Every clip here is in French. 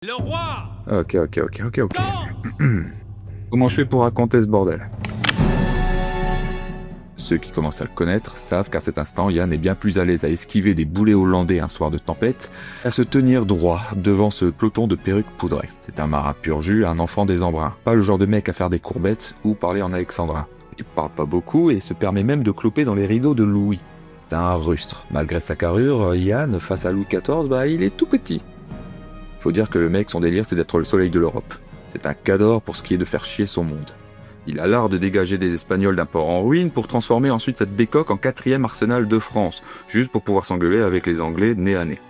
Le roi! Ok. Non! Comment je fais pour raconter ce bordel? Ceux qui commencent à le connaître savent qu'à cet instant, Yann est bien plus à l'aise à esquiver des boulets hollandais un soir de tempête qu'à se tenir droit devant ce peloton de perruques poudrées. C'est un marin pur jus, un enfant des embruns, pas le genre de mec à faire des courbettes ou parler en alexandrin. Il parle pas beaucoup et se permet même de cloper dans les rideaux de Louis. C'est un rustre. Malgré sa carrure, Yann, face à Louis XIV, il est tout petit. Faut dire que le mec, son délire, c'est d'être le soleil de l'Europe. C'est un cador pour ce qui est de faire chier son monde. Il a l'art de dégager des Espagnols d'un port en ruine pour transformer ensuite cette bécoque en 4e arsenal de France, juste pour pouvoir s'engueuler avec les Anglais nez à nez.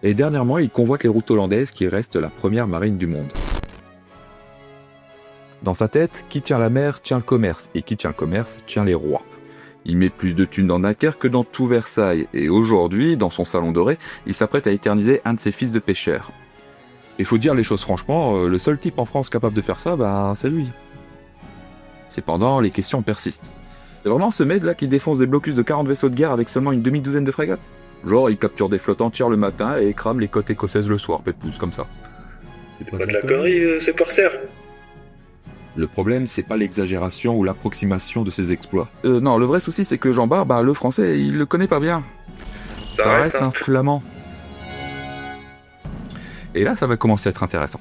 Et dernièrement, il convoite les routes hollandaises qui restent la première marine du monde. Dans sa tête, qui tient la mer tient le commerce, et qui tient le commerce tient les rois. Il met plus de thunes dans Dunkerque que dans tout Versailles, et aujourd'hui, dans son salon doré, il s'apprête à éterniser un de ses fils de pêcheur. Il faut dire les choses franchement, le seul type en France capable de faire ça, c'est lui. Cependant, les questions persistent. C'est vraiment ce mec là qui défonce des blocus de 40 vaisseaux de guerre avec seulement une demi-douzaine de frégates? Genre, il capture des flottes entières le matin et crame les côtes écossaises le soir, pète-pouce, comme ça. C'est pas de la connerie, ce corsaire. Le problème, c'est pas l'exagération ou l'approximation de ses exploits. Non, le vrai souci, c'est que Jean-Bart, le français, il le connaît pas bien. Ça reste un flamand. Et là, ça va commencer à être intéressant.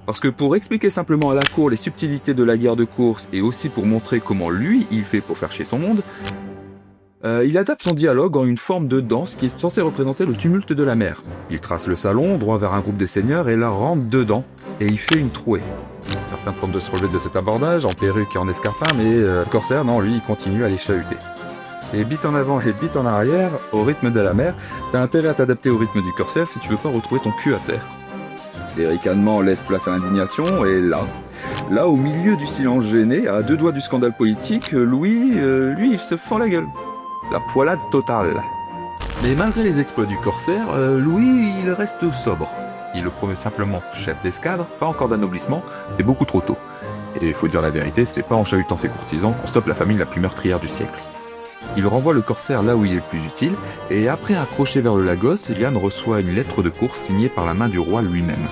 Parce que pour expliquer simplement à la cour les subtilités de la guerre de course et aussi pour montrer comment lui, il fait pour faire chier son monde, il adapte son dialogue en une forme de danse qui est censée représenter le tumulte de la mer. Il trace le salon droit vers un groupe de seigneurs et là rentre dedans, et il fait une trouée. Certains tentent de se relever de cet abordage, en perruque et en escarpin, mais le corsaire, non, lui, il continue à les chahuter. Et bite en avant et bite en arrière, au rythme de la mer, t'as intérêt à t'adapter au rythme du corsaire si tu veux pas retrouver ton cul à terre. Les ricanements laissent place à l'indignation, et là, au milieu du silence gêné, à 2 doigts du scandale politique, Louis, lui, il se fend la gueule. La poilade totale. Mais malgré les exploits du corsaire, Louis, il reste sobre. Il le promeut simplement chef d'escadre, pas encore d'anoblissement, c'est beaucoup trop tôt. Et il faut dire la vérité, c'était pas en chahutant ses courtisans qu'on stoppe la famille la plus meurtrière du siècle. Il renvoie le corsaire là où il est le plus utile, et après un crochet vers le Lagos, Yann reçoit une lettre de course signée par la main du roi lui-même.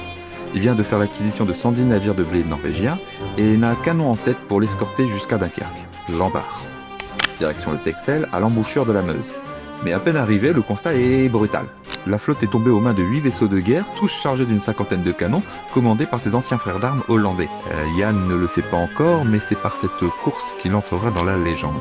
Il vient de faire l'acquisition de 110 navires de blé norvégiens, et n'a un canon en tête pour l'escorter jusqu'à Dunkerque. Jean-Bart. Direction le Texel, à l'embouchure de la Meuse. Mais à peine arrivé, le constat est brutal. La flotte est tombée aux mains de 8 vaisseaux de guerre, tous chargés d'une 50aine de canons, commandés par ses anciens frères d'armes hollandais. Yann ne le sait pas encore, mais c'est par cette course qu'il entrera dans la légende.